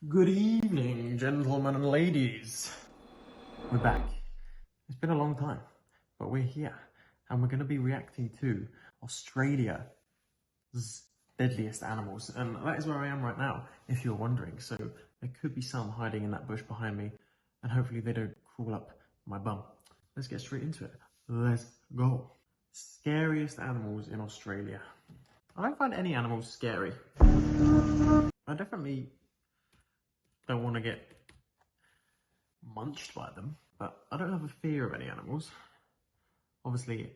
Good evening, gentlemen and ladies. We're back. It's been a long time, but we're here, and we're going to be reacting to Australia's deadliest animals, and that is where I am right now, if you're wondering. So there could be some hiding in that bush behind me, and hopefully they don't crawl up my bum. Let's get straight into it. Let's go. Scariest animals in Australia. I don't find any animals scary. I definitely don't want to get munched by them, but I don't have a fear of any animals. Obviously,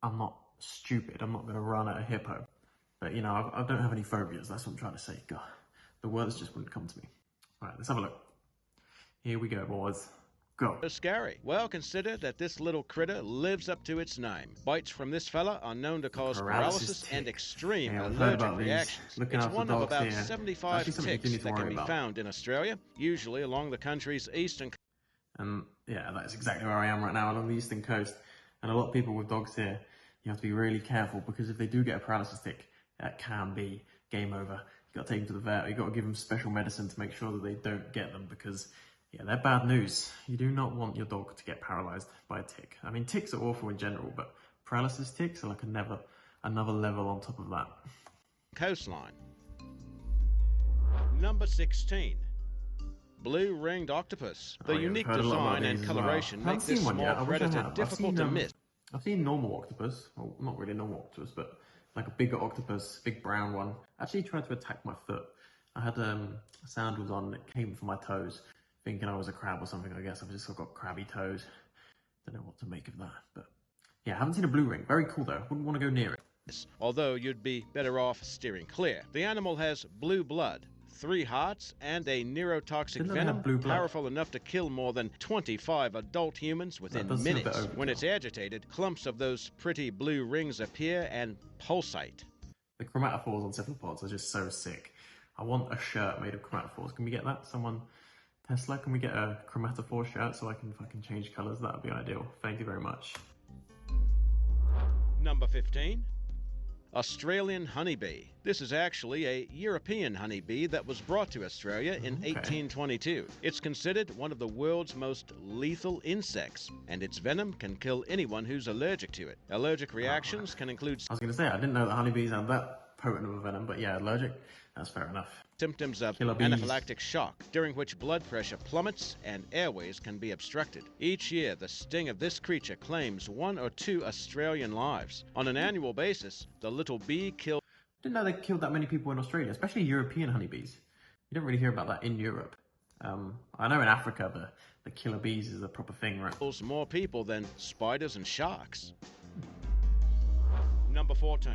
I'm not stupid. I'm not going to run at a hippo. But, you know, I don't have any phobias. That's what I'm trying to say. God, the words just wouldn't come to me. All right, let's have a look. Here we go, boys. Go. Scary. Well, consider that this little critter lives up to its name. Bites from this fella are known to cause paralysis and extreme allergic reactions. It's one of about 75 ticks that can be found in Australia, usually along the country's eastern. And yeah, that's exactly where I am right now, along the eastern coast. And a lot of people with dogs here, you have to be really careful, because if they do get a paralysis tick, that can be game over. You've got to take them to the vet. You've got to give them special medicine to make sure that they don't get them, because yeah, they're bad news. You do not want your dog to get paralyzed by a tick. I mean, ticks are awful in general, but paralysis ticks are like another level on top of that. Coastline. Number 16. Blue-ringed octopus. The unique design and coloration make this small predator difficult to miss. I've seen normal octopus. Well, not really normal octopus, but like a bigger octopus, big brown one. Actually tried to attack my foot. I had sandals on that came for my toes, thinking I was a crab or something. I guess I've just got crabby toes. Don't know what to make of that, but yeah, I haven't seen a blue ring. Very cool though. Wouldn't want to go near it. Although you'd be better off steering clear. The animal has blue blood, 3 hearts, and a neurotoxic venom powerful enough to kill more than 25 adult humans within minutes. When it's agitated, clumps of those pretty blue rings appear and pulsate. The chromatophores on cephalopods are just so sick. I want a shirt made of chromatophores. Can we get that? Someone, Tesla, can we get a chromatophore shirt so I can fucking change colors? That would be ideal. Thank you very much. Number 15. Australian honeybee. This is actually a European honeybee that was brought to Australia in 1822. It's considered one of the world's most lethal insects, and its venom can kill anyone who's allergic to it. Allergic reactions can include... I was going to say, I didn't know that honeybees had that potent of a venom, but yeah, allergic, that's fair enough. Symptoms of anaphylactic shock, during which blood pressure plummets and airways can be obstructed. Each year, the sting of this creature claims 1 or 2 Australian lives. On an annual basis, the little bee kills... Didn't know they killed that many people in Australia, especially European honeybees. You don't really hear about that in Europe. I know in Africa, the killer bees is a proper thing, right? Kills more people than spiders and sharks. Number 14.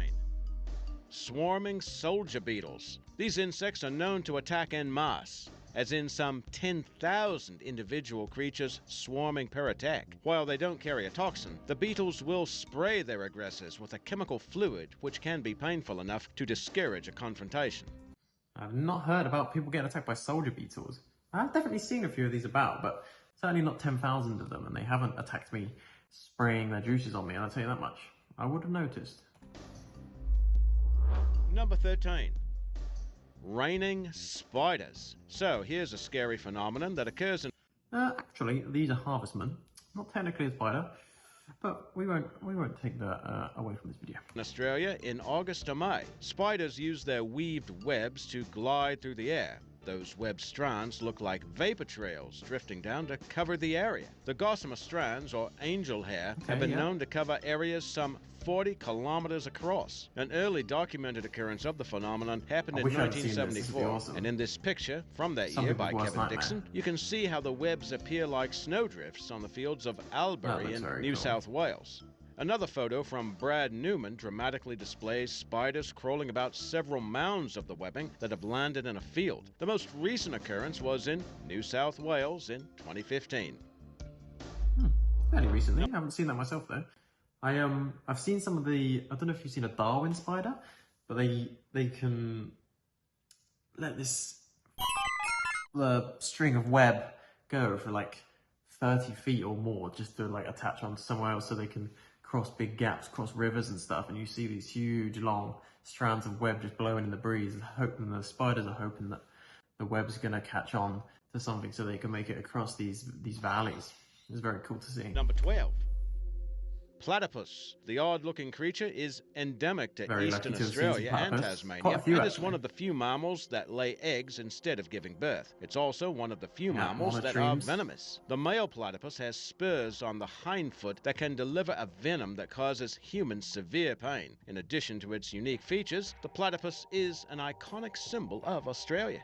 Swarming soldier beetles. These insects are known to attack en masse, as in some 10,000 individual creatures swarming per attack. While they don't carry a toxin, the beetles will spray their aggressors with a chemical fluid which can be painful enough to discourage a confrontation. I've not heard about people getting attacked by soldier beetles. I've definitely seen a few of these about, but certainly not 10,000 of them, and they haven't attacked me spraying their juices on me, and I'll tell you that much. I would have noticed. Number 13. Raining spiders. So here's a scary phenomenon that occurs in... Actually, these are harvestmen. Not technically a spider, but we won't take that away from this video. In Australia, in August or May, spiders use their weaved webs to glide through the air. Those web strands look like vapor trails drifting down to cover the area. The gossamer strands, or angel hair, have been known to cover areas some 40 kilometers across. An early documented occurrence of the phenomenon happened in 1974. And in this picture from that year by Kevin Dixon, you can see how the webs appear like snowdrifts on the fields of Albury in New South Wales. Another photo from Brad Newman dramatically displays spiders crawling about several mounds of the webbing that have landed in a field. The most recent occurrence was in New South Wales in 2015. Fairly recently. I haven't seen that myself though. I've seen some of the, I don't know if you've seen a Darwin spider, but they can let this string of web go for like 30 feet or more just to like attach onto somewhere else so they can cross big gaps, cross rivers and stuff, and you see these huge long strands of web just blowing in the breeze, hoping the spiders are hoping that the web's going to catch on to something so they can make it across these valleys. It's very cool to see. Number 12. Platypus. The odd-looking creature is endemic to Very eastern lucky to have seen some Australia and platypus. Tasmania, Quite a few, and is actually. one of the few mammals that lay eggs instead of giving birth. It's also one of the few Yeah, mammals that are monotremes. venomous. The male platypus has spurs on the hind foot that can deliver a venom that causes humans severe pain. In addition to its unique features, the platypus is an iconic symbol of Australia.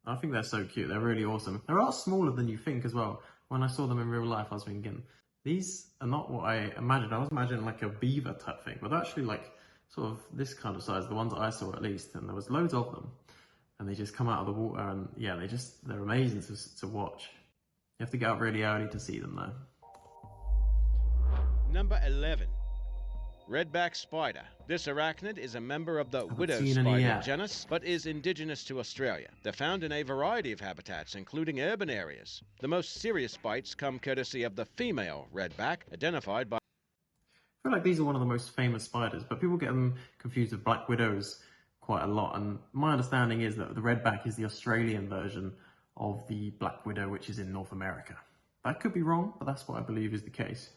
I think they're so cute. They're really awesome. They're a lot smaller than you think as well. When I saw them in real life, I was thinking, these are not what I imagined. I was imagining like a beaver type thing, but they're actually like sort of this kind of size, the ones I saw at least, and there was loads of them. And they just come out of the water, and yeah, they're amazing to watch. You have to get up really early to see them though. Number 11. Redback spider. This arachnid is a member of the widow spider genus, but is indigenous to Australia. They're found in a variety of habitats, including urban areas. The most serious bites come courtesy of the female redback, identified by... I feel like these are one of the most famous spiders, but people get them confused with black widows quite a lot. And my understanding is that the redback is the Australian version of the black widow, which is in North America. That could be wrong, but that's what I believe is the case.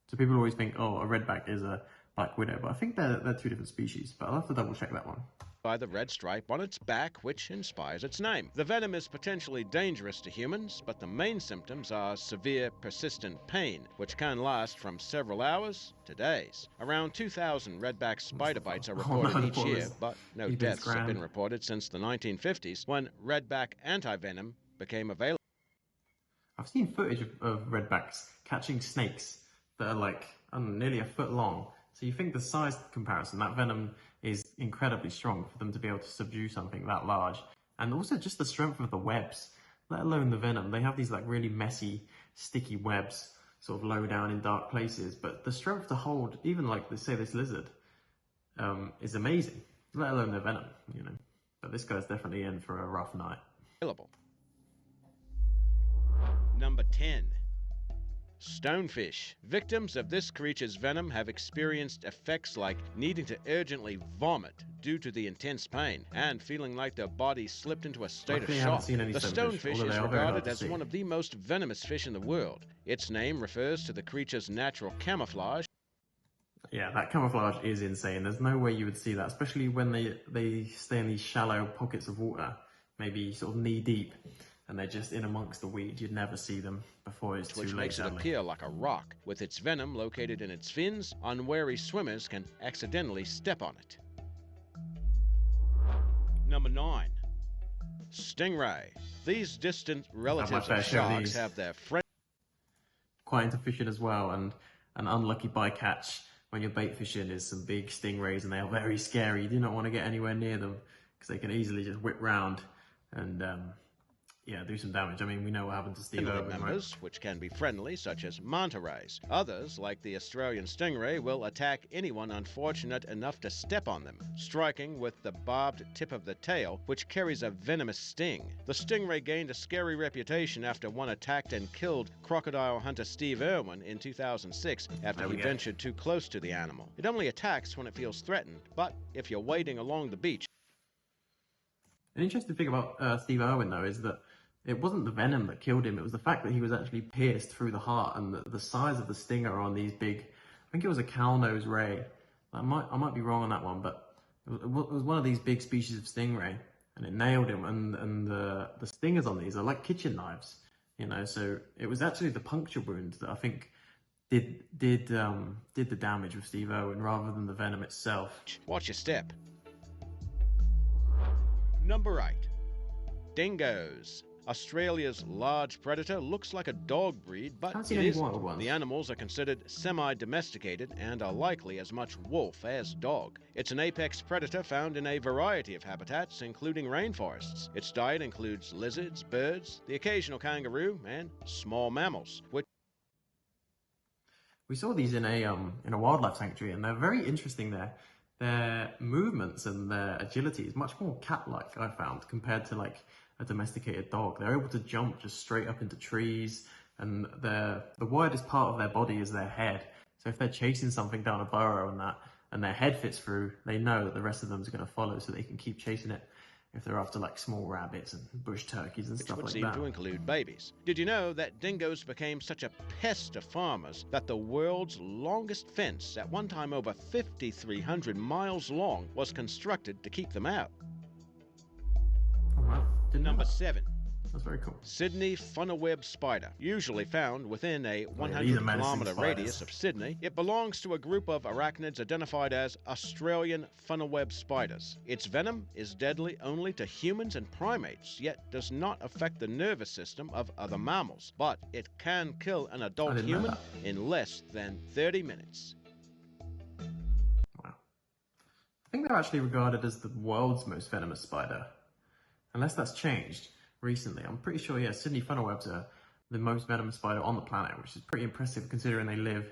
So people always think, oh, a redback is a black widow, but I think they're two different species, but I'll have to double check that one. By the red stripe on its back, which inspires its name. The venom is potentially dangerous to humans, but the main symptoms are severe, persistent pain, which can last from several hours to days. Around 2,000 redback spider bites are reported each year, but no deaths have been reported since the 1950s, when redback antivenom became available. I've seen footage of redbacks catching snakes that are like, I don't know, nearly a foot long. So you think the size comparison, that venom is incredibly strong for them to be able to subdue something that large. And also just the strength of the webs, let alone the venom. They have these like really messy, sticky webs, sort of low down in dark places. But the strength to hold, even like they say this lizard, is amazing, let alone the venom, you know. But this guy's definitely in for a rough night. Number 10. Stonefish. Victims of this creature's venom have experienced effects like needing to urgently vomit due to the intense pain and feeling like their body slipped into a state of shock. The stonefish is regarded as one of the most venomous fish in the world. Its name refers to the creature's natural camouflage. Yeah, that camouflage is insane. There's no way you would see that, especially when they stay in these shallow pockets of water, maybe sort of knee deep, and they're just in amongst the weed. You'd never see them before it's too late. Which makes it appear like a rock. With its venom located in its fins, unwary swimmers can accidentally step on it. Number 9. Stingray. These distant relatives of sharks have their friends. Quite into fishing as well, and an unlucky bycatch when you're bait fishing is some big stingrays, and they are very scary. You do not want to get anywhere near them because they can easily just whip round and yeah, do some damage. I mean, we know what happened to Steve Irwin, members, right? Which can be friendly, such as manta rays. Others, like the Australian stingray, will attack anyone unfortunate enough to step on them, striking with the barbed tip of the tail, which carries a venomous sting. The stingray gained a scary reputation after one attacked and killed crocodile hunter Steve Irwin in 2006 after he ventured too close to the animal. It only attacks when it feels threatened, but if you're wading along the beach. An interesting thing about Steve Irwin, though, is that it wasn't the venom that killed him. It was the fact that he was actually pierced through the heart, and the size of the stinger on these big, I think it was a cow-nose ray. I might be wrong on that one, but it was one of these big species of stingray, and it nailed him. And the stingers on these are like kitchen knives, you know. So it was actually the puncture wound that I think did the damage with Steve Irwin rather than the venom itself. Watch your step. Number 8. Dingoes. Australia's large predator looks like a dog breed, but it isn't. The animals are considered semi-domesticated and are likely as much wolf as dog. It's an apex predator found in a variety of habitats, including rainforests. Its diet includes lizards, birds, the occasional kangaroo, and small mammals. We saw these in a wildlife sanctuary, and they're very interesting there. Their movements and their agility is much more cat-like, I found, compared to like a domesticated dog. They're able to jump just straight up into trees, and the widest part of their body is their head. So if they're chasing something down a burrow and that, and their head fits through, they know that the rest of them is going to follow, so they can keep chasing it if they're after like small rabbits and bush turkeys and which stuff would like seem that. to include babies. Did you know that dingoes became such a pest to farmers that the world's longest fence, at one time over 5,300 miles long, was constructed to keep them out? Oh wow, didn't know Number that. 7. That's very cool. Sydney funnel-web spider. Usually found within a these are 100-kilometer menacing radius spiders. of Sydney, it belongs to a group of arachnids identified as Australian funnel-web spiders. Its venom is deadly only to humans and primates, yet does not affect the nervous system of other mammals. But it can kill an adult didn't know human that. in less than 30 minutes. Wow. I think they're actually regarded as the world's most venomous spider. Unless that's changed recently. I'm pretty sure, yeah, Sydney funnelwebs are the most venomous spider on the planet, which is pretty impressive considering they live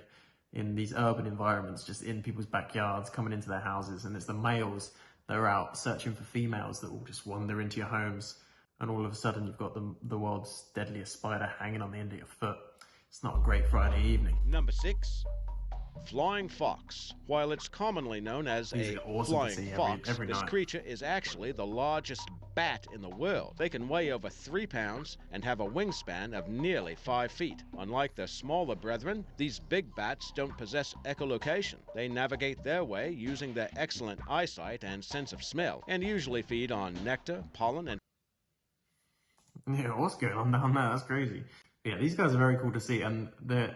in these urban environments, just in people's backyards, coming into their houses, and it's the males that are out searching for females that will just wander into your homes, and all of a sudden you've got the world's deadliest spider hanging on the end of your foot. It's not a great Friday evening. Number 6. Flying fox. While it's commonly known as These a are awesome to flying see fox, every this night. creature is actually the largest bat in the world. They can weigh over 3 pounds and have a wingspan of nearly 5 feet. Unlike their smaller brethren, these big bats don't possess echolocation. They navigate their way using their excellent eyesight and sense of smell, and usually feed on nectar, pollen, and Yeah, what's going on down there? That's crazy. Yeah, these guys are very cool to see, and the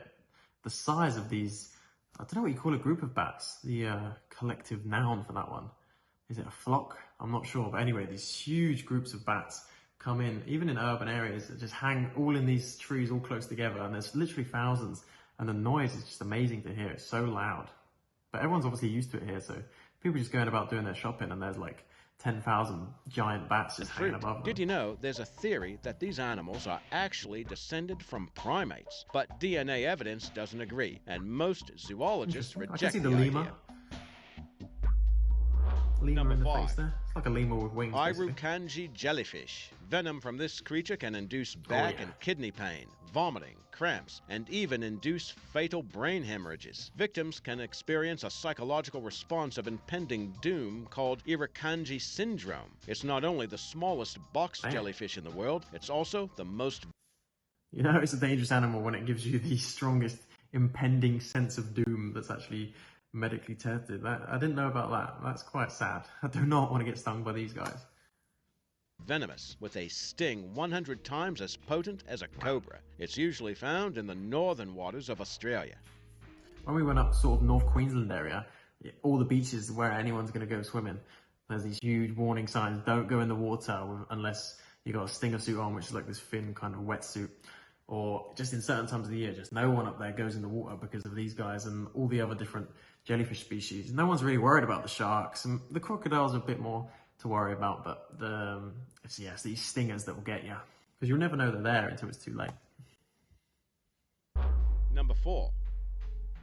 size of these, I don't know what you call a group of bats. The collective noun for that one. Is it a flock? I'm not sure. But anyway, these huge groups of bats come in, even in urban areas, that just hang all in these trees all close together. And there's literally thousands. And the noise is just amazing to hear. It's so loud. But everyone's obviously used to it here. So people just going about doing their shopping and there's like 10,000 giant bats just hanging above them. Did you know there's a theory that these animals are actually descended from primates? But DNA evidence doesn't agree, and most zoologists I can reject see the the lemur. idea. Lemur Number in the 5. face there. It's like a lemur with wings, basically. Irukandji jellyfish. Venom from this creature can induce back yeah. and kidney pain, vomiting, cramps, and even induce fatal brain hemorrhages. Victims can experience a psychological response of impending doom called Irukandji syndrome. It's not only the smallest box jellyfish in the world, it's also the most... You know, it's a dangerous animal when it gives you the strongest impending sense of doom that's actually medically tested. I didn't know about that. That's quite sad. I do not want to get stung by these guys. venomous, with a sting 100 times as potent as a cobra. It's usually found in the northern waters of Australia. When we went up sort of North Queensland area, all the beaches where anyone's going to go swimming, there's these huge warning signs: don't go in the water unless you got a stinger suit on, which is like this thin kind of wetsuit. Or just in certain times of the year, just no one up there goes in the water because of these guys and all the other different jellyfish species. No one's really worried about the sharks, and the crocodiles are a bit more to worry about, but it's these stingers that will get you, because you'll never know they're there until it's too late. Number 4.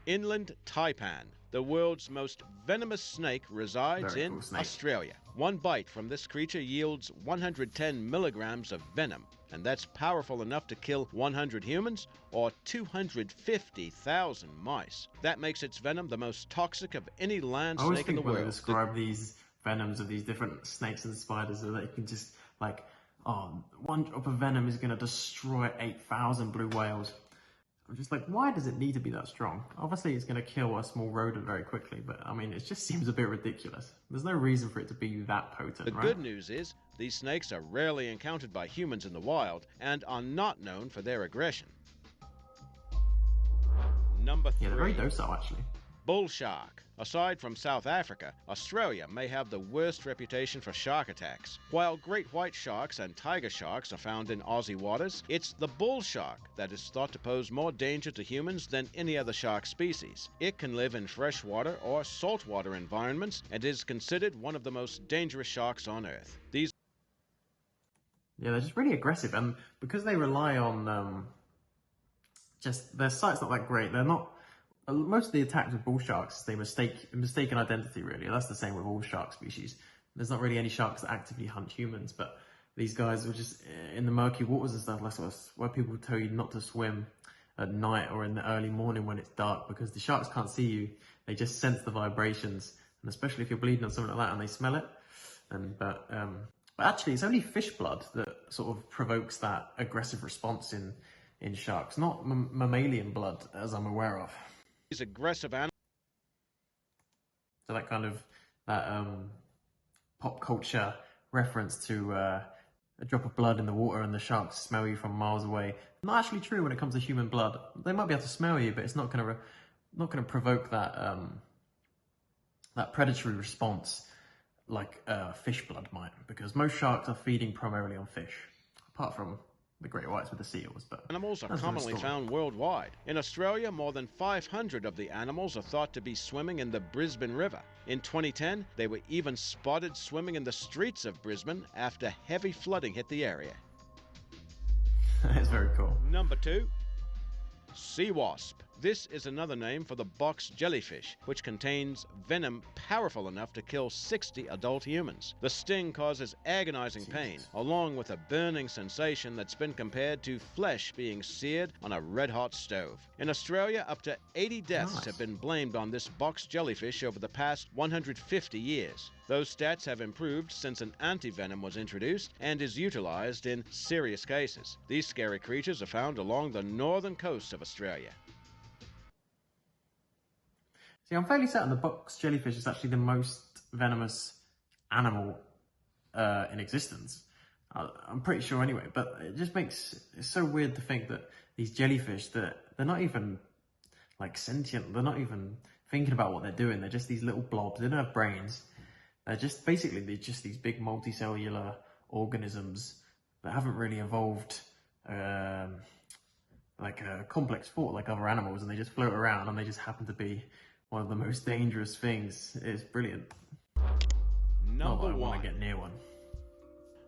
Inland taipan. The world's most venomous snake resides in Australia. One bite from this creature yields 110 milligrams of venom, and that's powerful enough to kill 100 humans or 250,000 mice. That makes its venom the most toxic of any land snake in the world. I always think when they describe these venoms of these different snakes and spiders, so that you can just like, oh, one drop of venom is going to destroy 8,000 blue whales. I'm just like, why does it need to be that strong? Obviously, it's going to kill a small rodent very quickly, but I mean, it just seems a bit ridiculous. There's no reason for it to be that potent, The right? good news is, these snakes are rarely encountered by humans in the wild and are not known for their aggression. Number 3. Yeah, they're very docile, actually. Bull shark. Aside from South Africa, Australia may have the worst reputation for shark attacks. While great white sharks and tiger sharks are found in Aussie waters, it's the bull shark that is thought to pose more danger to humans than any other shark species. It can live in freshwater or saltwater environments and is considered one of the most dangerous sharks on Earth. Yeah, they're just really aggressive, and because they rely on just their sight's not that great. They're not. Most of the attacks with bull sharks, they mistaken identity, really. That's the same with all shark species. There's not really any sharks that actively hunt humans, but these guys were just in the murky waters and stuff. That's where people tell you not to swim. at night or in the early morning when it's dark, because the sharks can't see you. They just sense the vibrations, and especially if you're bleeding or something like that and they smell it. But actually, it's only fish blood that sort of provokes that aggressive response in sharks, not mammalian blood, as I'm aware of. These aggressive animals. So that kind of pop culture reference to a drop of blood in the water and the sharks smell you from miles away. Not actually true when it comes to human blood. They might be able to smell you, but it's not going to provoke that that predatory response like fish blood might, because most sharks are feeding primarily on fish, apart from the great whites with the seals. But animals are commonly found worldwide. In Australia, more than 500 of the animals are thought to be swimming in the Brisbane River. In 2010, they were even spotted swimming in the streets of Brisbane after heavy flooding hit the area. That's very cool. Number 2, sea wasp. This is another name for the box jellyfish, which contains venom powerful enough to kill 60 adult humans. The sting causes agonizing pain, along with a burning sensation that's been compared to flesh being seared on a red-hot stove. In Australia, up to 80 deaths have been blamed on this box jellyfish over the past 150 years. Those stats have improved since an anti-venom was introduced and is utilized in serious cases. These scary creatures are found along the northern coast of Australia. See, I'm fairly certain the box jellyfish is actually the most venomous animal in existence. I'm pretty sure anyway, but it just makes it's so weird to think that these jellyfish, that they're not even like sentient, they're not even thinking about what they're doing. They're just these little blobs. They don't have brains. They're just basically these big multicellular organisms that haven't really evolved like a complex thought like other animals, and they just float around and they just happen to be one of the most dangerous things. It's brilliant. Number 1. I want to get near one.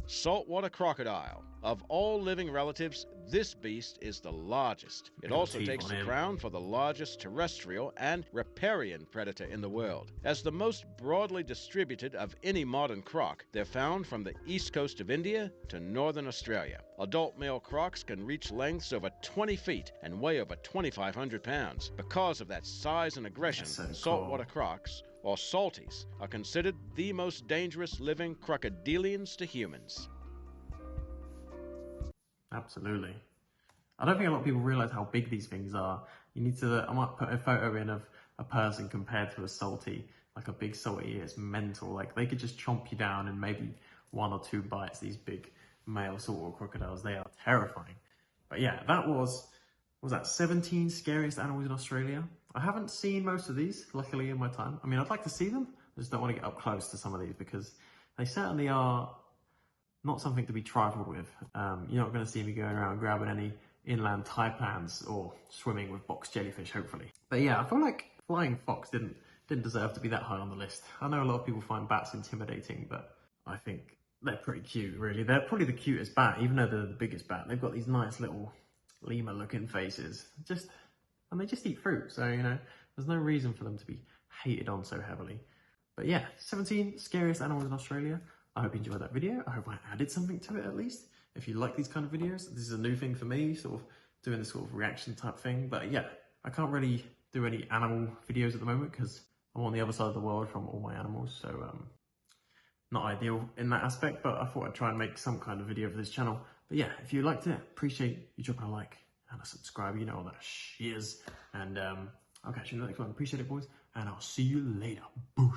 Saltwater crocodile. Of all living relatives, this beast is the largest. It also takes the crown for the largest terrestrial and riparian predator in the world. As the most broadly distributed of any modern croc, they're found from the east coast of India to northern Australia. Adult male crocs can reach lengths over 20 feet and weigh over 2,500 pounds. Because of that size and aggression, saltwater crocs, or salties, are considered the most dangerous living crocodilians to humans. Absolutely. I don't think a lot of people realize how big these things are. You need to, I might put a photo in of a person compared to a salty, like a big salty. It's mental. Like they could just chomp you down in maybe 1 or 2 bites, these big male saltwater crocodiles. They are terrifying. But yeah, that was 17 scariest animals in Australia. I haven't seen most of these, luckily, in my time. I mean, I'd like to see them. I just don't want to get up close to some of these because they certainly are not something to be trifled with. You're not going to see me going around grabbing any inland taipans or swimming with box jellyfish, hopefully. But yeah, I feel like flying fox didn't deserve to be that high on the list. I know a lot of people find bats intimidating, but I think they're pretty cute, really. They're probably the cutest bat, even though they're the biggest bat. They've got these nice little lemur-looking faces. And they just eat fruit, so, you know, there's no reason for them to be hated on so heavily. But yeah, 17 scariest animals in Australia. I hope you enjoyed that video. I hope I added something to it at least. If you like these kind of videos, this is a new thing for me, sort of doing this sort of reaction type thing. But yeah, I can't really do any animal videos at the moment because I'm on the other side of the world from all my animals, so not ideal in that aspect, but I thought I'd try and make some kind of video for this channel. But yeah, if you liked it, appreciate you dropping a like and a subscribe, you know all that shiz. And I'll catch you in the next one. Appreciate it, boys, and I'll see you later. Boosh.